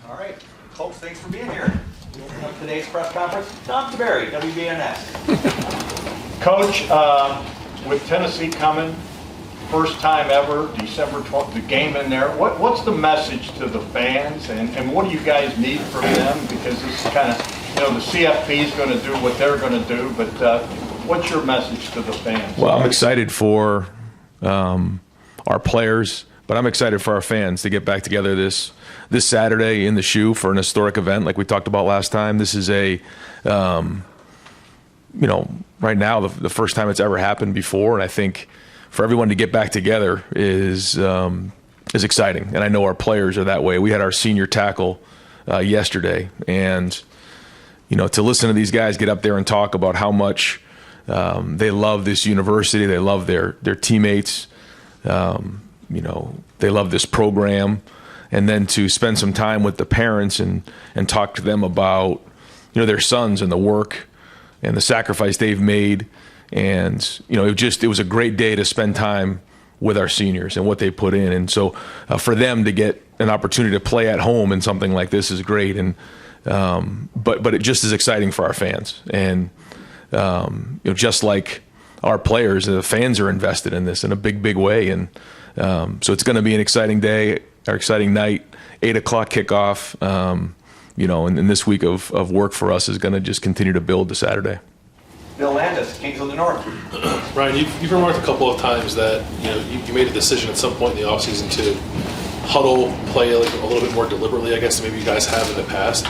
All right, folks, thanks for being here. We'll open up today's press conference. Tom Tiberi, WBNS. Coach, with Tennessee coming, first time ever, December 12th, the game in there, what's the message to the fans, and what do you guys need from them? Because this is kind of, the CFP is going to do what they're going to do, but what's your message to the fans? Well, I'm excited for our players, but I'm excited for our fans to get back together this Saturday in the Shoe for an historic event like we talked about last time. This is a, right now the first time it's ever happened before, and I think for everyone to get back together is exciting. And I know our players are that way. We had our senior tackle yesterday, and to listen to these guys get up there and talk about how much they love this university, they love their teammates, they love this program, and then to spend some time with the parents and talk to them about their sons and the work and the sacrifice they've made. And it was a great day to spend time with our seniors and what they put in. And so for them to get an opportunity to play at home in something like this is great. And but it just is exciting for our fans. And just like our players, the fans are invested in this in a big way. And so it's going to be an exciting day, or exciting night, 8 o'clock kickoff. And this week of work for us is going to just continue to build to Saturday. Bill Landis, Kings of the North. Ryan, you've remarked a couple of times that you made a decision at some point in the offseason to huddle, play a little bit more deliberately, I guess, than maybe you guys have in the past.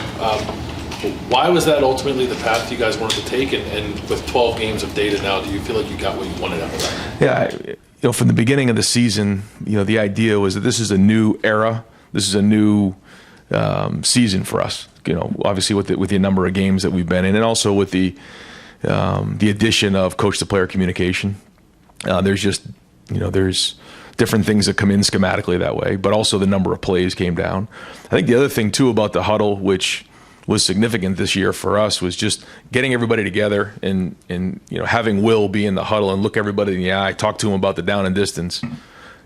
Why was that ultimately the path you guys wanted to take? And with 12 games of data now, do you feel like you got what you wanted out of that? Yeah, from the beginning of the season, the idea was that this is a new era. This is a new season for us. Obviously with the number of games that we've been in, and also with the addition of coach-to-player communication. There's just, there's different things that come in schematically that way, but also the number of plays came down. I think the other thing, too, about the huddle, which was significant this year for us, was just getting everybody together and having Will be in the huddle and look everybody in the eye, talk to him about the down and distance,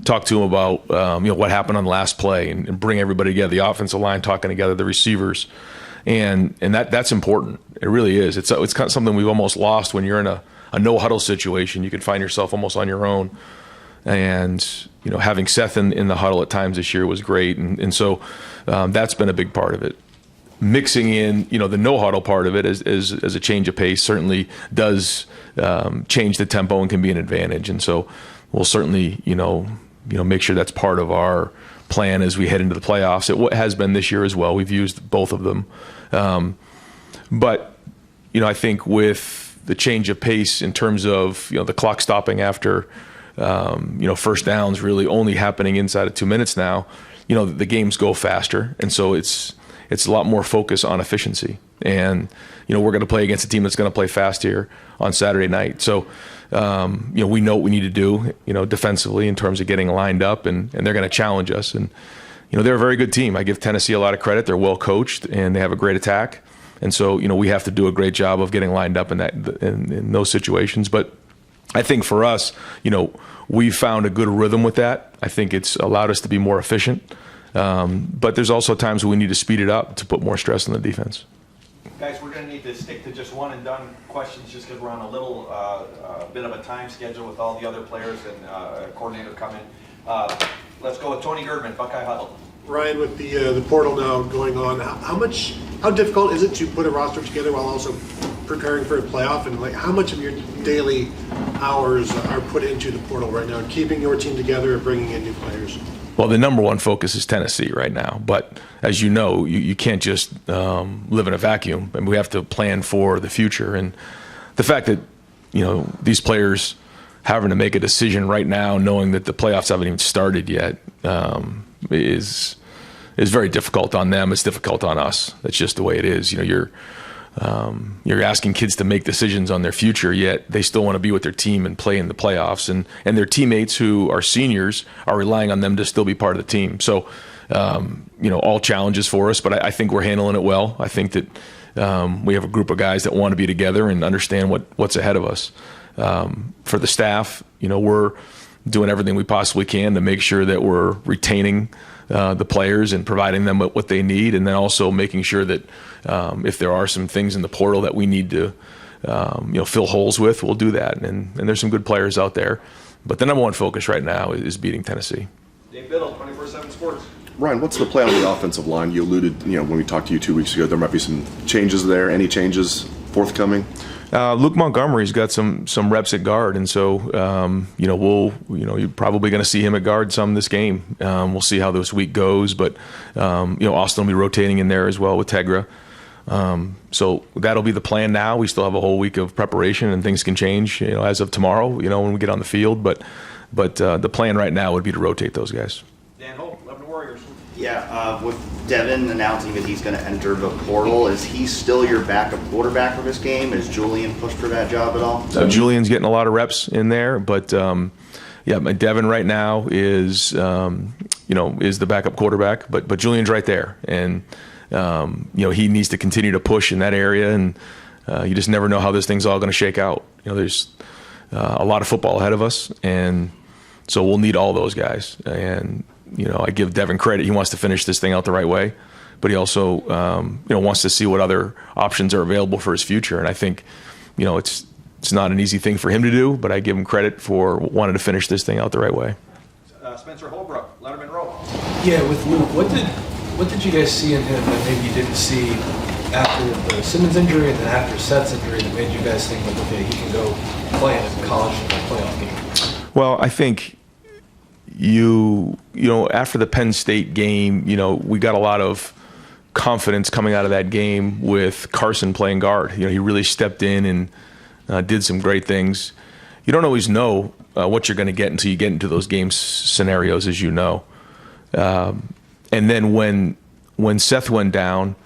talk to him about what happened on the last play, and bring everybody together, the offensive line talking together, the receivers. And that's important. It really is. It's kind of something we've almost lost when you're in a no huddle situation. You can find yourself almost on your own. And having Seth in the huddle at times this year was great. And so that's been a big part of it. Mixing in the no huddle part of it as a change of pace certainly does change the tempo and can be an advantage. And so we'll certainly make sure that's part of our plan as we head into the playoffs. It has been this year as well. We've used both of them. But I think with the change of pace in terms of the clock stopping after first downs really only happening inside of 2 minutes now, the games go faster, and so it's a lot more focus on efficiency. And we're going to play against a team that's going to play fast here on Saturday night. So we know what we need to do defensively in terms of getting lined up, and they're going to challenge us. And they're a very good team. I give Tennessee a lot of credit. They're well coached and they have a great attack. And so we have to do a great job of getting lined up in those situations. But I think for us, we found a good rhythm with that. I think it's allowed us to be more efficient. But there's also times when we need to speed it up to put more stress on the defense. Guys, we're going to need to stick to just one and done questions just because we're on a little bit of a time schedule with all the other players and coordinator coming. Let's go with Tony Girdman, Buckeye Huddle. Ryan, with the portal now going on, how difficult is it to put a roster together while also preparing for a playoff? And how much of your daily hours are put into the portal right now, keeping your team together and bringing in new players? Well, the number one focus is Tennessee right now. But as you know, you can't just live in a vacuum, and we have to plan for the future. And the fact that these players having to make a decision right now, knowing that the playoffs haven't even started yet, is very difficult on them. It's difficult on us. That's just the way it is. You're asking kids to make decisions on their future, yet they still want to be with their team and play in the playoffs. And their teammates who are seniors are relying on them to still be part of the team. So, all challenges for us, but I think we're handling it well. I think that we have a group of guys that want to be together and understand what's ahead of us. For the staff, we're doing everything we possibly can to make sure that we're retaining the players and providing them what they need, and then also making sure that if there are some things in the portal that we need to fill holes with, we'll do that. And there's some good players out there, but the number one focus right now is beating Tennessee. Dave Biddle, 24/7 Sports. Ryan, what's the plan on the offensive line? You alluded, when we talked to you 2 weeks ago, there might be some changes there. Any changes forthcoming? Luke Montgomery's got some reps at guard, and so you're probably going to see him at guard some this game. We'll see how this week goes, but Austin will be rotating in there as well with Tegra. So that'll be the plan now. We still have a whole week of preparation, and things can change, as of tomorrow, when we get on the field. But the plan right now would be to rotate those guys. Dan Hope, Lebanon Warriors. Yeah, with Devin announcing that he's going to enter the portal, is he still your backup quarterback for this game? Is Julian pushed for that job at all? Julian's getting a lot of reps in there, but Devin right now is the backup quarterback, but Julian's right there, and he needs to continue to push in that area, and you just never know how this thing's all going to shake out. There's a lot of football ahead of us, and so we'll need all those guys. And I give Devin credit; he wants to finish this thing out the right way, but he also wants to see what other options are available for his future. And I think it's not an easy thing for him to do, but I give him credit for wanting to finish this thing out the right way. Spencer Holbrook, Letterman Row. Yeah, with Luke, what did you guys see in him that maybe you didn't see after the Simmons injury and then after Seth's injury that made you guys think, like, okay, he can go play in a college playoff game? Well, I think after the Penn State game, we got a lot of confidence coming out of that game with Carson playing guard. He really stepped in and did some great things. You don't always know what you're going to get until you get into those game scenarios, as you know. And then when Seth went down,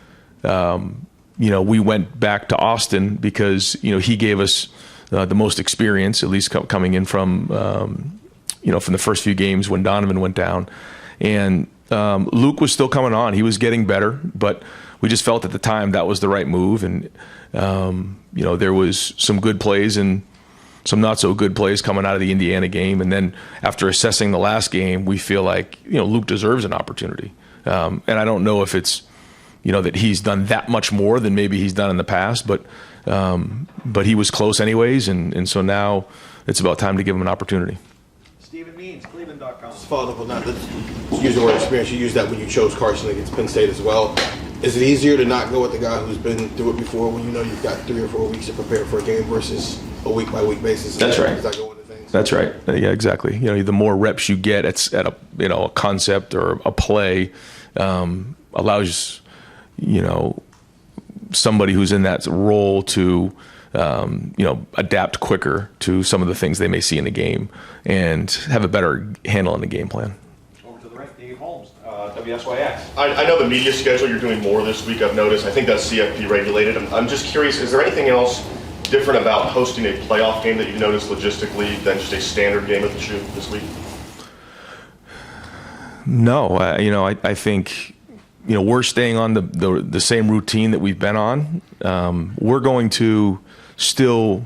we went back to Austin because he gave us the most experience, at least coming in from from the first few games when Donovan went down. And Luke was still coming on; he was getting better, but we just felt at the time that was the right move. And there was some good plays and some not so good plays coming out of the Indiana game. And then after assessing the last game, we feel like Luke deserves an opportunity. And I don't know if it's that he's done that much more than maybe he's done in the past, but he was close anyways, and so now it's about time to give him an opportunity. Stephen Means, Cleveland.com. Following up on that, let's use the word experience. You used that when you chose Carson against Penn State as well. Is it easier to not go with the guy who's been through it before when you've got 3 or 4 weeks to prepare for a game versus a week-by-week basis? That's right. Does that go into things? That's right. Yeah, exactly. The more reps you get at a concept or a play allows somebody who's in that role to adapt quicker to some of the things they may see in the game and have a better handle on the game plan. Over to the right, Dave Holmes, WSYX. I know the media schedule, you're doing more this week, I've noticed. I think that's CFP regulated. I'm just curious, is there anything else different about hosting a playoff game that you've noticed logistically than just a standard game at the Shoe this week? No, I think we're staying on the same routine that we've been on. We're going to still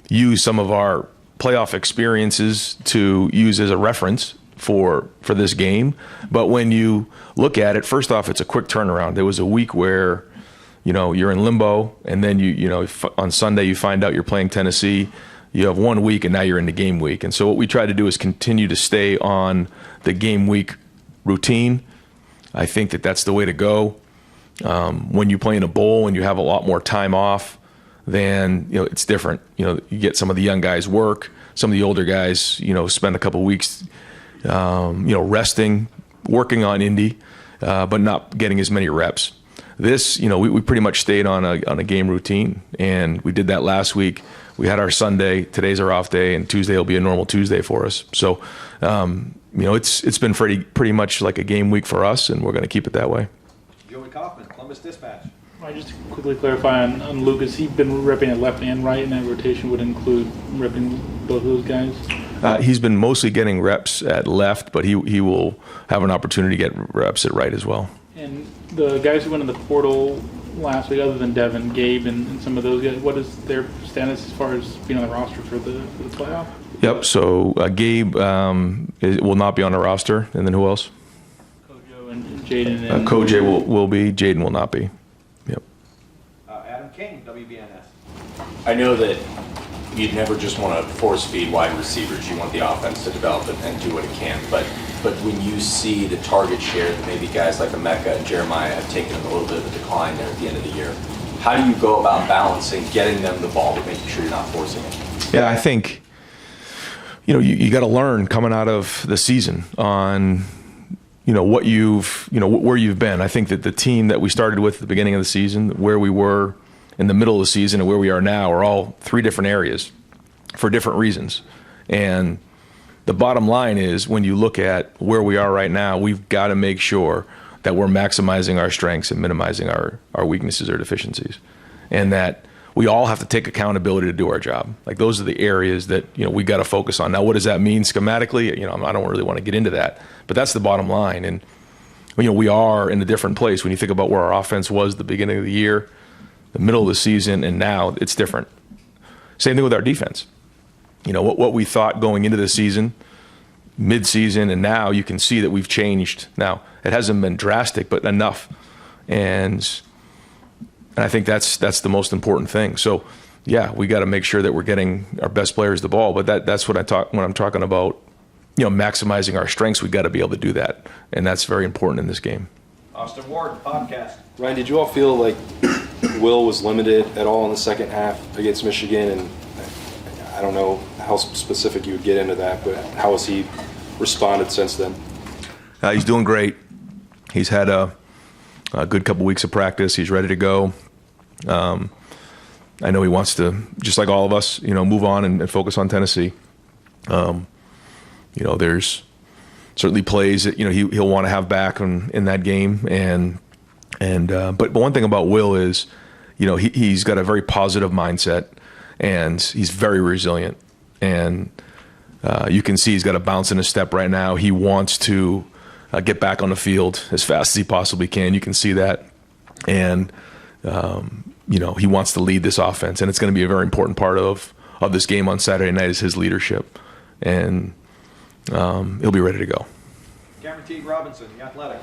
use some of our playoff experiences to use as a reference for this game. But when you look at it, first off, it's a quick turnaround. There was a week where you're in limbo, and then on Sunday you find out you're playing Tennessee. You have 1 week, and now you're in the game week. And so what we try to do is continue to stay on the game week routine. I think that's the way to go. When you play in a bowl and you have a lot more time off, then it's different. You get some of the young guys work, some of the older guys spend a couple weeks resting, working on Indy, but not getting as many reps. This we pretty much stayed on a game routine, and we did that last week. We had our Sunday, today's our off day, and Tuesday will be a normal Tuesday for us. So it's been pretty much like a game week for us, and we're going to keep it that way. Joey Kaufman, Columbus Dispatch. Just to quickly clarify on Luke, has he been repping at left and right, and that rotation would include repping both of those guys? He's been mostly getting reps at left, but he will have an opportunity to get reps at right as well. And the guys who went in the portal, last week, other than Devin, Gabe, and some of those guys? What is their status as far as being on the roster for the playoff? Yep. So Gabe will not be on the roster, and then who else? Kojo and Jaden. And Koj will be. Jaden will not be. Yep. Adam King, WBNS. I know that you'd never just want to force feed wide receivers. You want the offense to develop and do what it can. But when you see the target share that maybe guys like Emeka and Jeremiah have taken a little bit of a decline there at the end of the year, how do you go about balancing getting them the ball but making sure you're not forcing it? Yeah, I think, you got to learn coming out of the season on, what you've, where you've been. I think that the team that we started with at the beginning of the season, where we were in the middle of the season and where we are now are all three different areas for different reasons. And the bottom line is when you look at where we are right now, we've got to make sure that we're maximizing our strengths and minimizing our weaknesses or deficiencies. And that we all have to take accountability to do our job. Like those are the areas that, we got to focus on. Now, what does that mean schematically? I don't really want to get into that, but that's the bottom line. And, we are in a different place when you think about where our offense was at the beginning of the year, the middle of the season, and now it's different. Same thing with our defense. What we thought going into the season, mid-season, and now you can see that we've changed. Now, it hasn't been drastic, but enough. And I think that's the most important thing. So, yeah, we got to make sure that we're getting our best players the ball. But that's what when I'm talking about, maximizing our strengths, we got to be able to do that. And that's very important in this game. Austin Ward, podcast. Ryan, did you all feel like Will was limited at all in the second half against Michigan? And I don't know how specific you would get into that, but how has he responded since then? He's doing great. He's had a good couple weeks of practice. He's ready to go. I know he wants to, just like all of us, move on and focus on Tennessee. There's certainly plays that he'll want to have back in that game. But one thing about Will is, he's got a very positive mindset. And he's very resilient. And you can see he's got a bounce in his step right now. He wants to get back on the field as fast as he possibly can. You can see that. And, he wants to lead this offense. And it's going to be a very important part of this game on Saturday night is his leadership. And he'll be ready to go. Cameron Teague Robinson, The Athletic.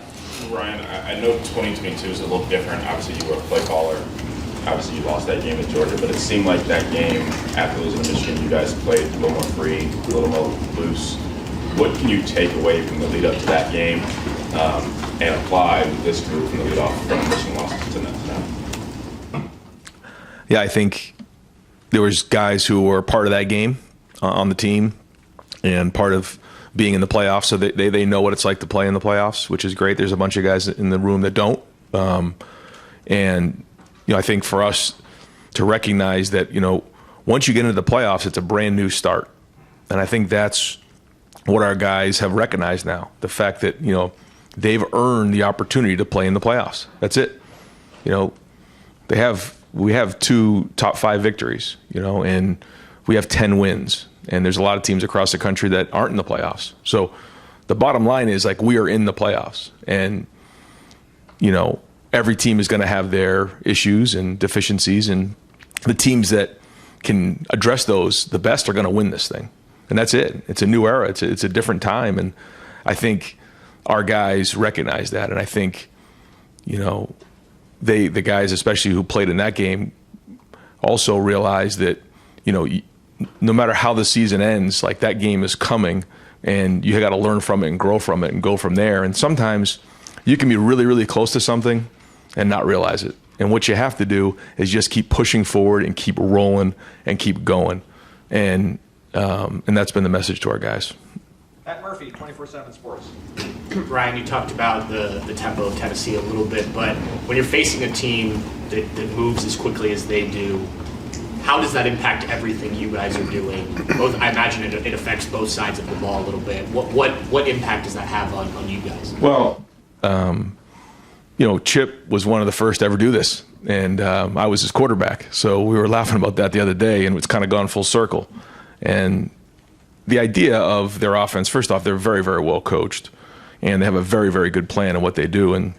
Ryan, I know 2022 is a little different. Obviously, you were a play caller. Obviously, you lost that game at Georgia, but it seemed like that game, after losing to Michigan, you guys played a little more free, a little more loose. What can you take away from the lead up to that game and apply with this group from the lead off from Michigan losses to now? Yeah, I think there was guys who were part of that game on the team and part of being in the playoffs, so they know what it's like to play in the playoffs, which is great. There's a bunch of guys in the room that don't. I think for us to recognize that, once you get into the playoffs, it's a brand new start. And I think that's what our guys have recognized now. The fact that, they've earned the opportunity to play in the playoffs. That's it. We have 2 top 5 victories, and we have 10 wins. And there's a lot of teams across the country that aren't in the playoffs. So the bottom line is, we are in the playoffs. And, every team is going to have their issues and deficiencies, and the teams that can address those the best are going to win this thing. And that's it. It's a new era. It's a different time. And I think our guys recognize that. And I think, the guys, especially who played in that game, also realize that, no matter how the season ends, that game is coming, and you got to learn from it and grow from it and go from there. And sometimes you can be really, really close to something and not realize it. And what you have to do is just keep pushing forward and keep rolling and keep going. And that's been the message to our guys. Pat Murphy, 24/7 Sports. Ryan, you talked about the tempo of Tennessee a little bit, but when you're facing a team that moves as quickly as they do, how does that impact everything you guys are doing? Both, I imagine it affects both sides of the ball a little bit. What impact does that have on you guys? Well, Chip was one of the first to ever do this, and I was his quarterback. So we were laughing about that the other day, and it's kind of gone full circle. And the idea of their offense, first off, they're very, very well coached, and they have a very, very good plan of what they do. And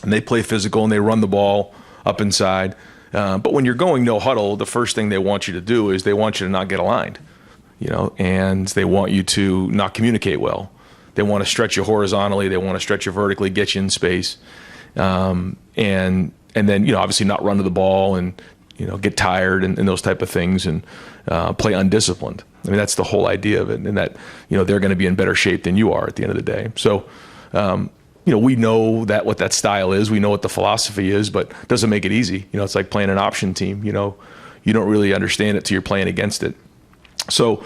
they play physical, and they run the ball up inside. But when you're going no huddle, the first thing they want you to do is they want you to not get aligned, and they want you to not communicate well. They want to stretch you horizontally. They want to stretch you vertically, get you in space, and then obviously not run to the ball and get tired and those type of things and play undisciplined. I mean, that's the whole idea of it, and that they're going to be in better shape than you are at the end of the day. So, we know what that style is. We know what the philosophy is, but it doesn't make it easy. It's like playing an option team. You don't really understand it till you're playing against it. So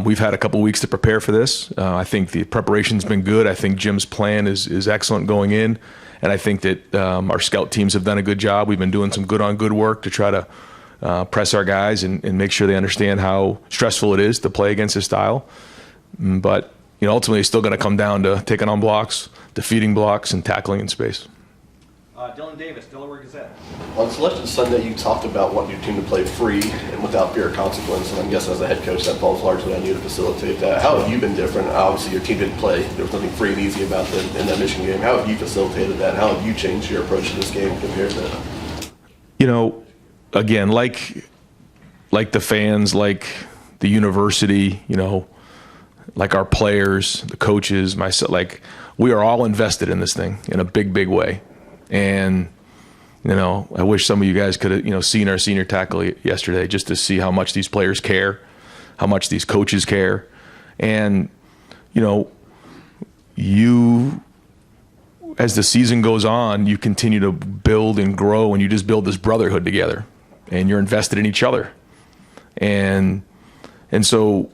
we've had a couple weeks to prepare for this. I think the preparation's been good. I think Jim's plan is excellent going in, and I think that our scout teams have done a good job. We've been doing some good work to try to press our guys and make sure they understand how stressful it is to play against this style. But ultimately, it's still going to come down to taking on blocks, defeating blocks, and tackling in space. Dylan Davis, Delaware Gazette. On Selection Sunday, you talked about wanting your team to play free and without fear of consequence, and I'm guessing as a head coach that falls largely on you to facilitate that. How have you been different? Obviously, your team didn't play. There was nothing free and easy about them in that Michigan game. How have you facilitated that? How have you changed your approach to this game compared to again, like the fans, like the university, like our players, the coaches, myself, we are all invested in this thing in a big way. And, I wish some of you guys could have, seen our senior tackle yesterday just to see how much these players care, how much these coaches care. And, as the season goes on, you continue to build and grow, and you just build this brotherhood together, and you're invested in each other. And so,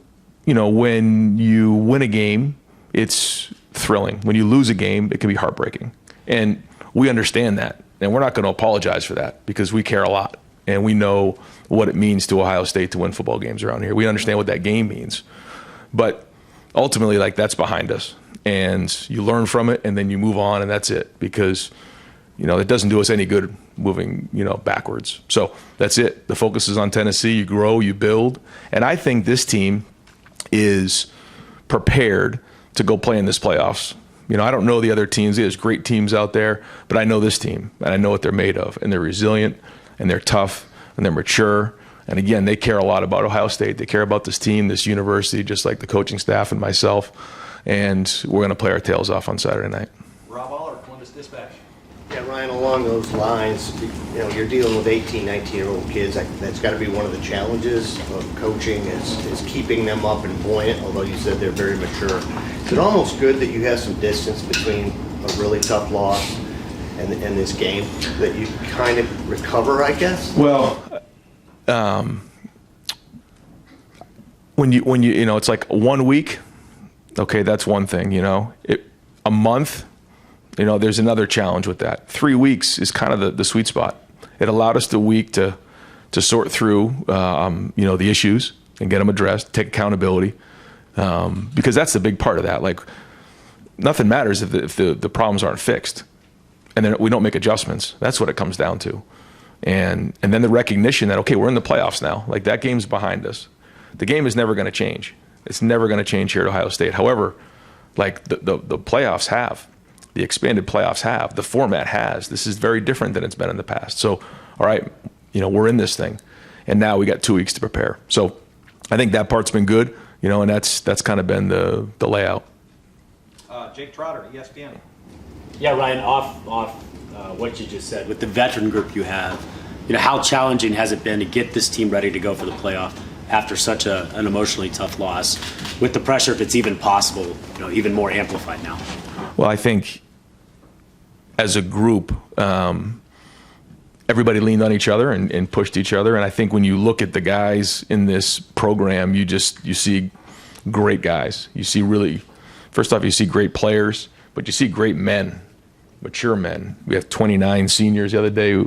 when you win a game, it's thrilling. When you lose a game, it can be heartbreaking. And we understand that, and we're not going to apologize for that because we care a lot, and we know what it means to Ohio State to win football games around here. We understand what that game means. But ultimately, that's behind us, and you learn from it, and then you move on, and that's it, because it doesn't do us any good moving backwards. So that's it. The focus is on Tennessee. You grow, you build, and I think this team is prepared to go play in this playoffs. I don't know the other teams. There's great teams out there, but I know this team, and I know what they're made of, and they're resilient, and they're tough, and they're mature. And again, they care a lot about Ohio State. They care about this team, this university, just like the coaching staff and myself. And we're going to play our tails off on Saturday night. Rob Aller, Columbus Dispatch. Yeah, Ryan, along those lines, you're dealing with 18, 19-year-old kids. That's got to be one of the challenges of coaching is keeping them up and buoyant, although you said they're very mature. Is it almost good that you have some distance between a really tough loss and this game, that you kind of recover, I guess? Well, when you it's like 1 week, okay, that's one thing, a month, there's another challenge with that. 3 weeks is kind of the sweet spot. It allowed us the week to sort through, the issues and get them addressed, take accountability, because that's the big part of that. Nothing matters if the problems aren't fixed, and then we don't make adjustments. That's what it comes down to. And then the recognition that, okay, we're in the playoffs now. That game's behind us. The game is never going to change. It's never going to change here at Ohio State. However, the playoffs have. The expanded playoffs have. The format has. This is very different than it's been in the past. So, all right, we're in this thing. And now we got 2 weeks to prepare. So I think that part's been good, and that's kind of been the layout. Jake Trotter, ESPN. Yeah, Ryan, off what you just said, with the veteran group you have, how challenging has it been to get this team ready to go for the playoff after such an emotionally tough loss, with the pressure, if it's even possible, even more amplified now? Well, I think as a group, everybody leaned on each other and pushed each other. And I think when you look at the guys in this program, you see great guys. You see first off, you see great players, but you see great men, mature men. We have 29 seniors the other day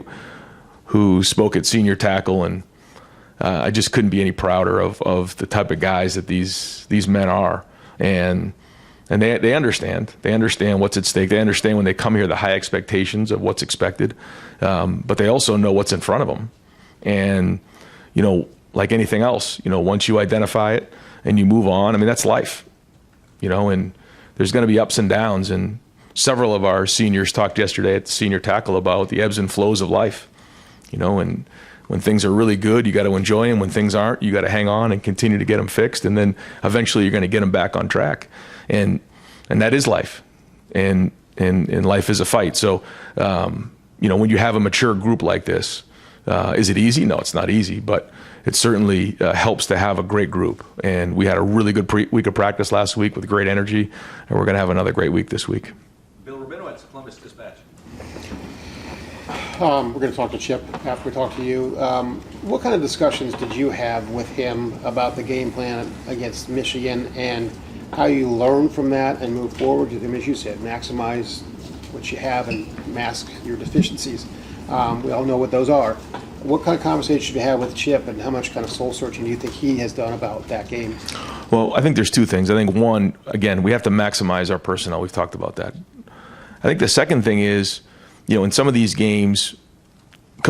who spoke at senior tackle, and I just couldn't be any prouder of the type of guys that these men are. And they understand. They understand what's at stake. They understand when they come here the high expectations of what's expected, but they also know what's in front of them. And like anything else, once you identify it and you move on, that's life. And there's going to be ups and downs. And several of our seniors talked yesterday at the senior tackle about the ebbs and flows of life. And when things are really good, you got to enjoy them. When things aren't, you got to hang on and continue to get them fixed. And then eventually you're going to get them back on track. And that is life. And life is a fight. So, when you have a mature group like this, is it easy? No, it's not easy, but it certainly helps to have a great group. And we had a really good week of practice last week with great energy, and we're going to have another great week this week. Bill Rubinowitz, Columbus Dispatch. We're going to talk to Chip after we talk to you. What kind of discussions did you have with him about the game plan against Michigan and how you learn from that and move forward? I mean, as you said, maximize what you have and mask your deficiencies. We all know what those are. What kind of conversation should you have with Chip, and how much kind of soul searching do you think he has done about that game? Well, I think there's two things. I think one, again, we have to maximize our personnel. We've talked about that. I think the second thing is, in some of these games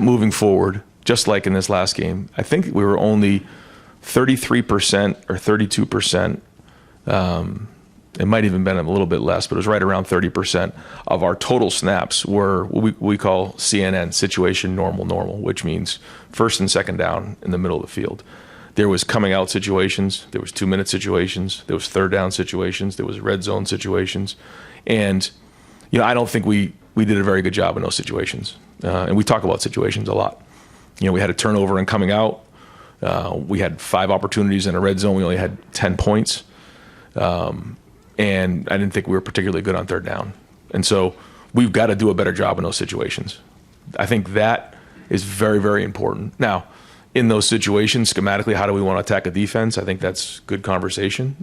moving forward, just like in this last game, I think we were only 33% or 32%. It might even been a little bit less, but it was right around 30% of our total snaps were what we call CNN, situation normal, which means first and second down in the middle of the field. There was coming out situations, there was 2-minute situations, there was third down situations, there was red zone situations. And, I don't think we did a very good job in those situations. And we talk about situations a lot. We had a turnover in coming out. We had 5 opportunities in a red zone. We only had 10 points. And I didn't think we were particularly good on third down. And so we've got to do a better job in those situations. I think that is very, very important. Now, in those situations, schematically, how do we want to attack a defense? I think that's good conversation.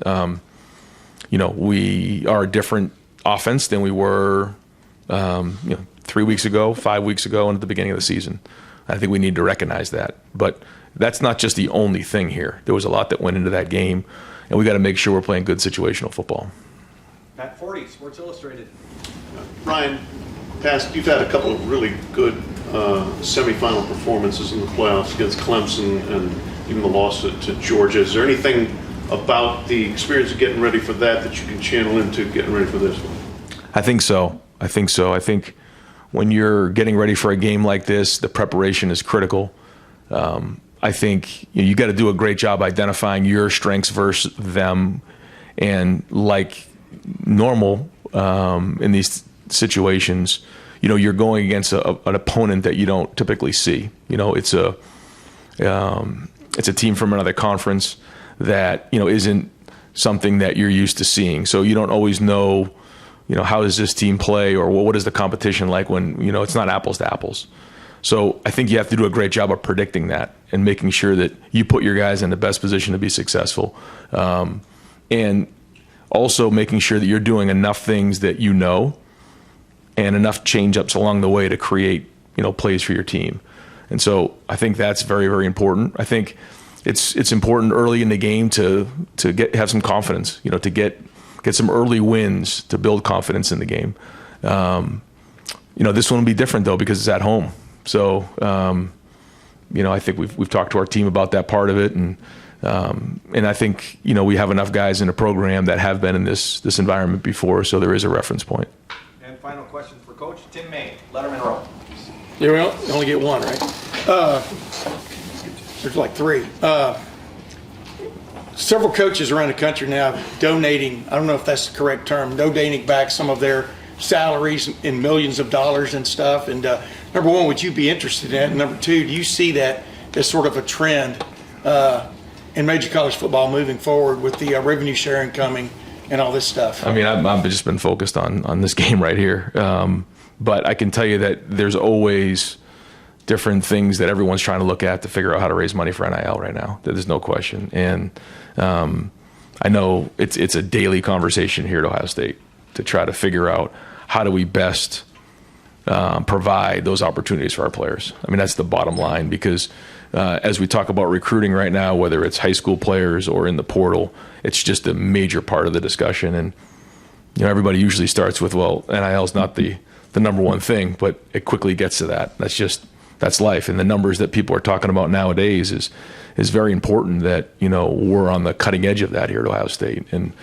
We are a different offense than we were 3 weeks ago, 5 weeks ago, and at the beginning of the season. I think we need to recognize that. But that's not just the only thing here. There was a lot that went into that game, and we got to make sure we're playing good situational football. Pat Forty, Sports Illustrated. Ryan, you've had a couple of really good semifinal performances in the playoffs against Clemson and even the loss to Georgia. Is there anything about the experience of getting ready for that you can channel into getting ready for this one? I think so. I think when you're getting ready for a game like this, the preparation is critical. I think you got to do a great job identifying your strengths versus them. And like normal in these situations, you're going against an opponent that you don't typically see. It's a team from another conference that isn't something that you're used to seeing. So you don't always know, how does this team play, or what is the competition like when it's not apples to apples. So I think you have to do a great job of predicting that and making sure that you put your guys in the best position to be successful. And also making sure that you're doing enough things that and enough change-ups along the way to create, plays for your team. And so I think that's very, very important. I think it's important early in the game to have some confidence, to get some early wins to build confidence in the game. This one will be different though because it's at home. So, I think we've talked to our team about that part of it, and I think we have enough guys in the program that have been in this environment before, so there is a reference point. And final question for Coach Tim May, Letterman Row. You only get one, right? There's like 3. Several coaches around the country now donating, I don't know if that's the correct term, donating back some of their salaries in millions of dollars and stuff. And number one, would you be interested in it? And number two, do you see that as sort of a trend in major college football moving forward with the revenue sharing coming and all this stuff? I mean, I've just been focused on this game right here. But I can tell you that there's always different things that everyone's trying to look at to figure out how to raise money for NIL right now. There's no question. And I know it's a daily conversation here at Ohio State to try to figure out how do we best provide those opportunities for our players. I mean, that's the bottom line, because as we talk about recruiting right now, whether it's high school players or in the portal, it's just a major part of the discussion. And everybody usually starts with, well, NIL is not the number one thing, but it quickly gets to that. That's life. And the numbers that people are talking about nowadays is very important that, we're on the cutting edge of that here at Ohio State. And,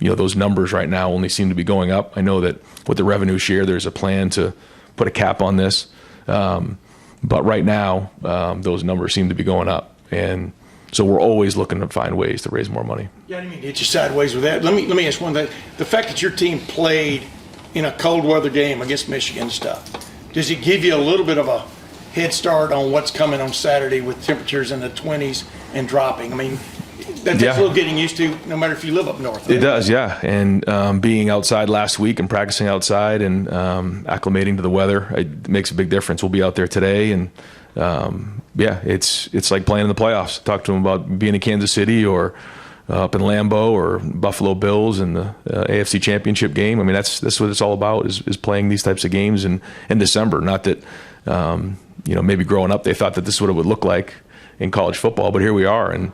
those numbers right now only seem to be going up. I know that with the revenue share, there's a plan to put a cap on this. But right now, those numbers seem to be going up, and so we're always looking to find ways to raise more money. Yeah, I didn't mean to hit you sideways with that. Let me ask one thing. The fact that your team played in a cold weather game against Michigan and stuff, does it give you a little bit of a head start on what's coming on Saturday with temperatures in the 20s and dropping? I mean, that's a little getting used to, no matter if you live up north. It does, yeah. And being outside last week and practicing outside and acclimating to the weather, it makes a big difference. We'll be out there today, and it's like playing in the playoffs. Talk to them about being in Kansas City or up in Lambeau or Buffalo Bills in the AFC Championship game. I mean, that's what it's all about, is playing these types of games in December. Not that, maybe growing up they thought that this is what it would look like in college football, but here we are, and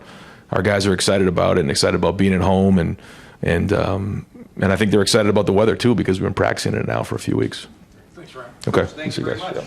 our guys are excited about it and excited about being at home, and I think they're excited about the weather too, because we've been practicing it now for a few weeks. Thanks, Ryan. Okay. Thanks very much. Yeah.